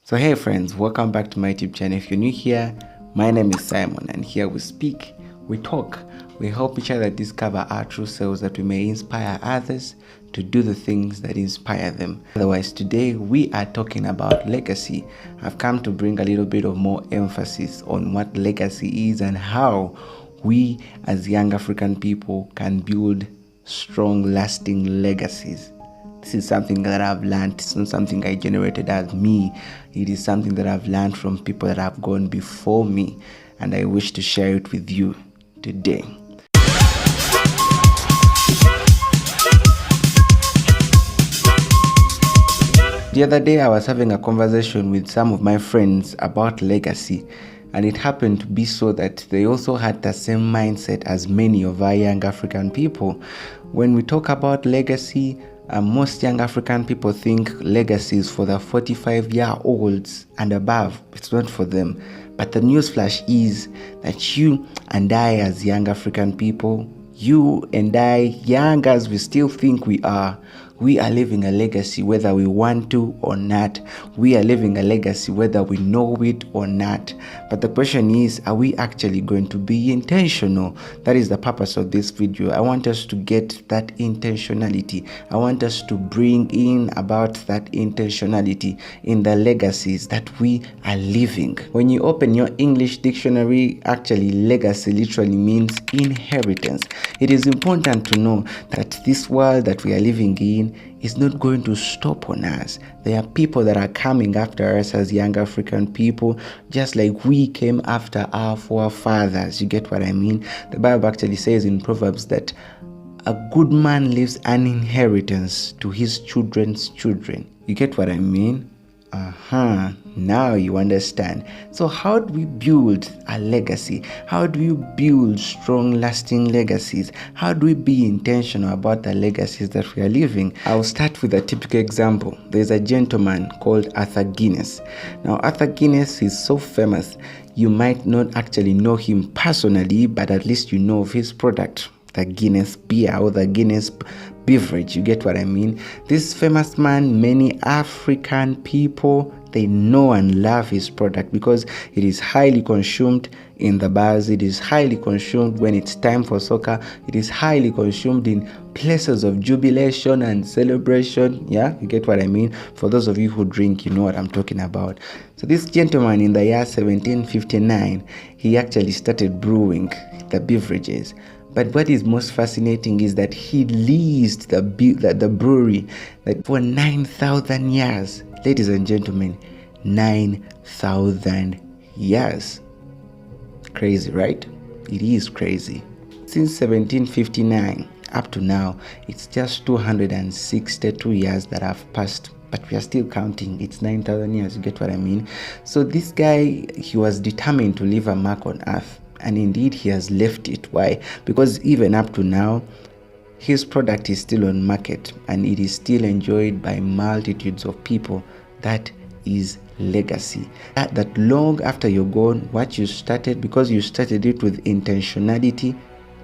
So hey friends, welcome back to my YouTube channel. If you're new here, my name is Simon, and here we speak, we talk, we help each other discover our true selves that we may inspire others to do the things that inspire them. Otherwise, today we are talking about legacy. I've come to bring a little bit of more emphasis on what legacy is and how we as young African people can build strong, lasting legacies. This is something that I've learned. It's not something I generated as me. It is something that I've learned from people that have gone before me, and I wish to share it with you today. The other day I was having a conversation with some of my friends about legacy, and it happened to be so that they also had the same mindset as many of our young African people. When we talk about legacy, most young African people think legacy is for the 45-year-olds and above. It's not for them. But the newsflash is that you and I as young African people, you and I, young as we still think we are living a legacy whether we want to or not. We are living a legacy whether we know it or not. But the question is, are we actually going to be intentional? That is the purpose of this video. I want us to get that intentionality. I want us to bring in about that intentionality in the legacies that we are living. When you open your English dictionary, actually legacy literally means inheritance. It is important to know that this world that we are living in is not going to stop on us. There are people that are coming after us as young African people, just like we came after our forefathers. You get what I mean? The Bible actually says in Proverbs that a good man leaves an inheritance to his children's children. You get what I mean? Now you understand. So how do we build a legacy? How do you build strong, lasting legacies? How do we be intentional about the legacies that we are living? I'll start with a typical example. There's a gentleman called Arthur Guinness. Now, Arthur Guinness is so famous, you might not actually know him personally, but at least you know of his product, the Guinness beer or the Guinness beverage. You get what I mean? This famous man, many African people, they know and love his product because it is highly consumed in the bars. It is highly consumed when it's time for soccer. It is highly consumed in places of jubilation and celebration. Yeah, you get what I mean? For those of you who drink, you know what I'm talking about. So this gentleman in the year 1759, he actually started brewing the beverages. But what is most fascinating is that he leased the brewery for 9,000 years. Ladies and gentlemen, 9,000 years. Crazy, right? It is crazy. Since 1759 up to now, it's just 262 years that have passed. But we are still counting. It's 9,000 years. You get what I mean? So this guy, he was determined to leave a mark on earth. And indeed, he has left it. Why? Because even up to now, his product is still on market and it is still enjoyed by multitudes of people. That is legacy. That long after you're gone, what you started, because you started it with intentionality,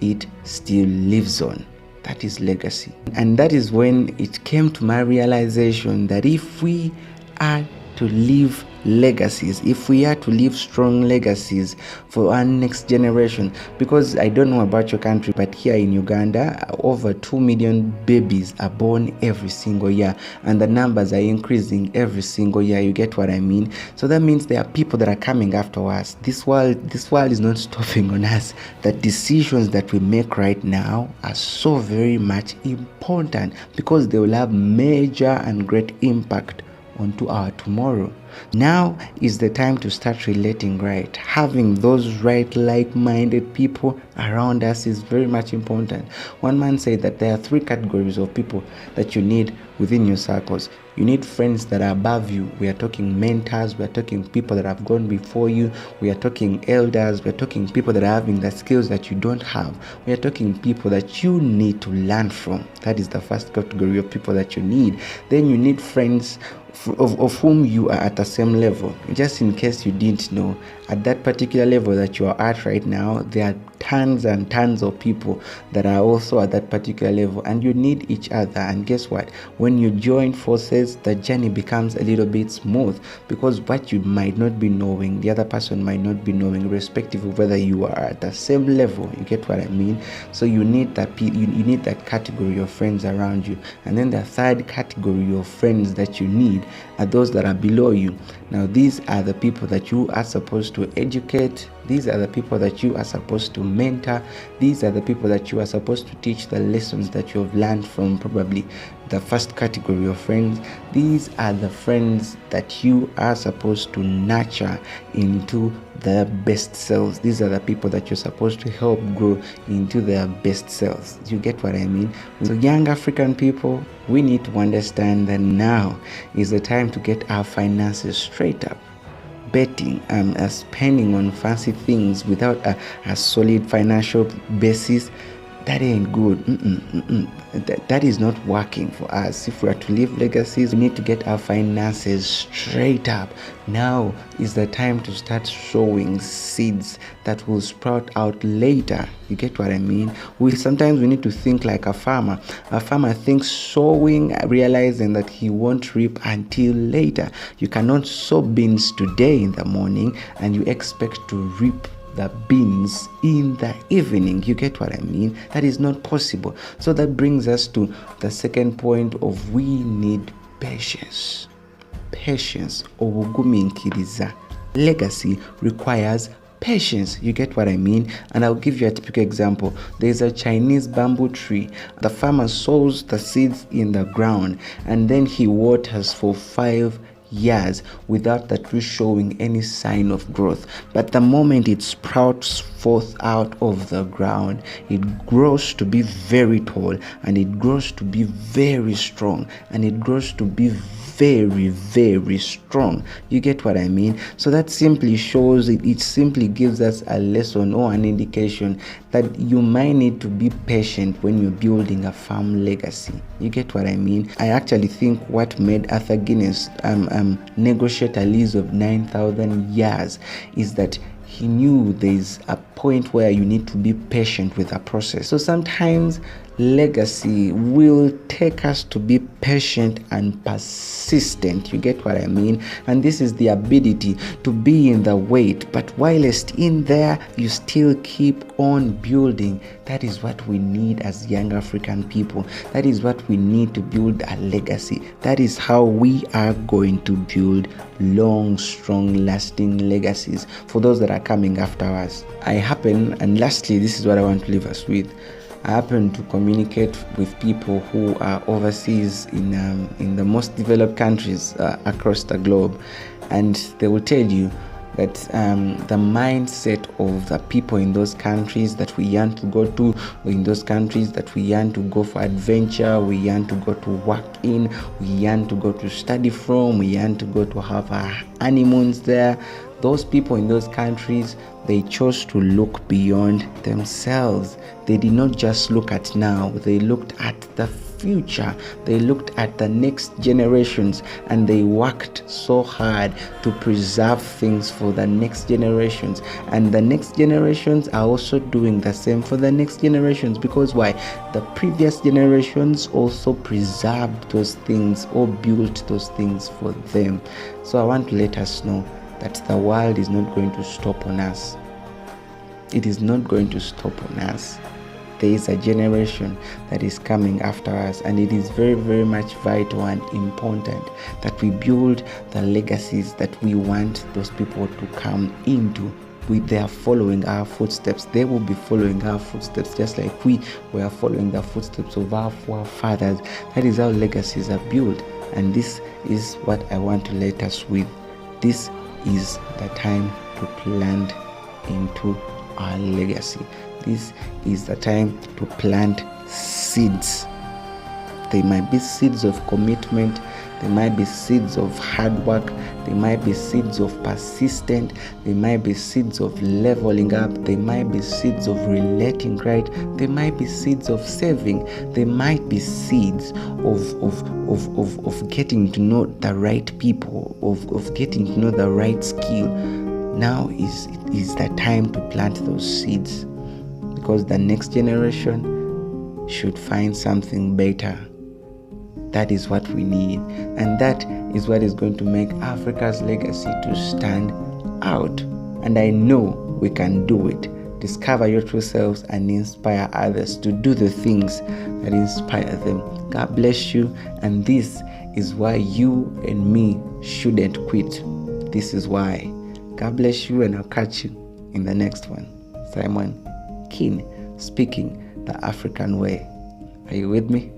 it still lives on. That is legacy. And that is when it came to my realization that if we are to leave legacies, if we are to leave strong legacies for our next generation, because I don't know about your country, but here in Uganda, over 2 million babies are born every single year, and the numbers are increasing every single year. You get what I mean? So that means there are people that are coming after us. This world is not stopping on us. The decisions that we make right now are so very much important because they will have major and great impact onto our tomorrow. Now is the time to start relating right. Having those right, like-minded people around us is very much important. One man said that there are 3 categories of people that you need within your circles. You need friends that are above you. We are talking mentors. We are talking people that have gone before you. We are talking elders. We are talking people that are having the skills that you don't have. We are talking people that you need to learn from. That is the first category of people that you need. Then you need friends of whom you are at the same level. Just in case you didn't know, at that particular level that you are at right now, there are tons and tons of people that are also at that particular level, and you need each other. And guess what? When you join forces, the journey becomes a little bit smooth, because what you might not be knowing, the other person might not be knowing, irrespective of whether you are at the same level. You get what I mean? So you need that you need that category of friends around you. And then the third category of friends that you need are those that are below you. Now, these are the people that you are supposed to educate. These are the people that you are supposed to mentor. These are the people that you are supposed to teach the lessons that you have learned from probably the first category of friends. These are the friends that you are supposed to nurture into their best selves. These are the people that you're supposed to help grow into their best selves. You get what I mean? So young African people, we need to understand that now is the time to get our finances straight up. Betting and spending on fancy things without a solid financial basis, that ain't good. That is not working for us. If we are to live legacies, we need to get our finances straight up. Now is the time to start sowing seeds that will sprout out later. You get what I mean? Sometimes we need to think like a farmer. A farmer thinks sowing, realizing that he won't reap until later. You cannot sow beans today in the morning and you expect to reap the beans in the evening. You get what I mean? That is not possible. So that brings us to the second point of we need patience. Patience. Obuguminkiriza. Legacy requires patience. You get what I mean? And I'll give you a typical example. There's a Chinese bamboo tree. The farmer sows the seeds in the ground and then he waters for 5 years without the tree showing any sign of growth. But the moment it sprouts forth out of the ground, it grows to be very tall, and it grows to be very strong, and it grows to be very, very strong. You get what I mean? So that simply shows it simply gives us a lesson or an indication that you might need to be patient when you're building a farm legacy. You get what I mean? I actually think what made Arthur Guinness negotiate a lease of 9,000 years is that he knew there's a point where you need to be patient with a process. So sometimes legacy will take us to be patient and persistent. You get what I mean? And this is the ability to be in the wait, but whilst in there, you still keep on building. That is what we need as young African people. That is what we need to build a legacy. That is how we are going to build long, strong, lasting legacies for those that are coming after us. And lastly, this is what I want to leave us with. I happen to communicate with people who are overseas in the most developed countries across the globe, and they will tell you that the mindset of the people in those countries that we yearn to go to, in those countries that we yearn to go for adventure, we yearn to go to work in, we yearn to go to study from, we yearn to go to have our honeymoons there. Those people in those countries, they chose to look beyond themselves. They did not just look at now, they looked at the future. They looked at the next generations, and they worked so hard to preserve things for the next generations. And the next generations are also doing the same for the next generations. Because why? The previous generations also preserved those things or built those things for them. So I want to let us know that the world is not going to stop on us. It is not going to stop on us. There is a generation that is coming after us, and it is very, very much vital and important that we build the legacies that we want those people to come into. They are following our footsteps. They will be following our footsteps just like we were following the footsteps of our forefathers. That is how legacies are built, and this is what I want to let us with. This is the time to plant into our legacy. This is the time to plant seeds. They might be seeds of commitment, they might be seeds of hard work, they might be seeds of persistent, they might be seeds of leveling up, they might be seeds of relating right, they might be seeds of saving, they might be seeds of getting to know the right people, of getting to know the right skill. Now is the time to plant those seeds. because the next generation should find something better. That is what we need, and that is what is going to make Africa's legacy to stand out. And I know we can do it. Discover your true selves and inspire others to do the things that inspire them. God bless you, and this is why you and me shouldn't quit. This is why. God bless you, and I'll catch you in the next one. Simon Kine, speaking the African way. Are you with me?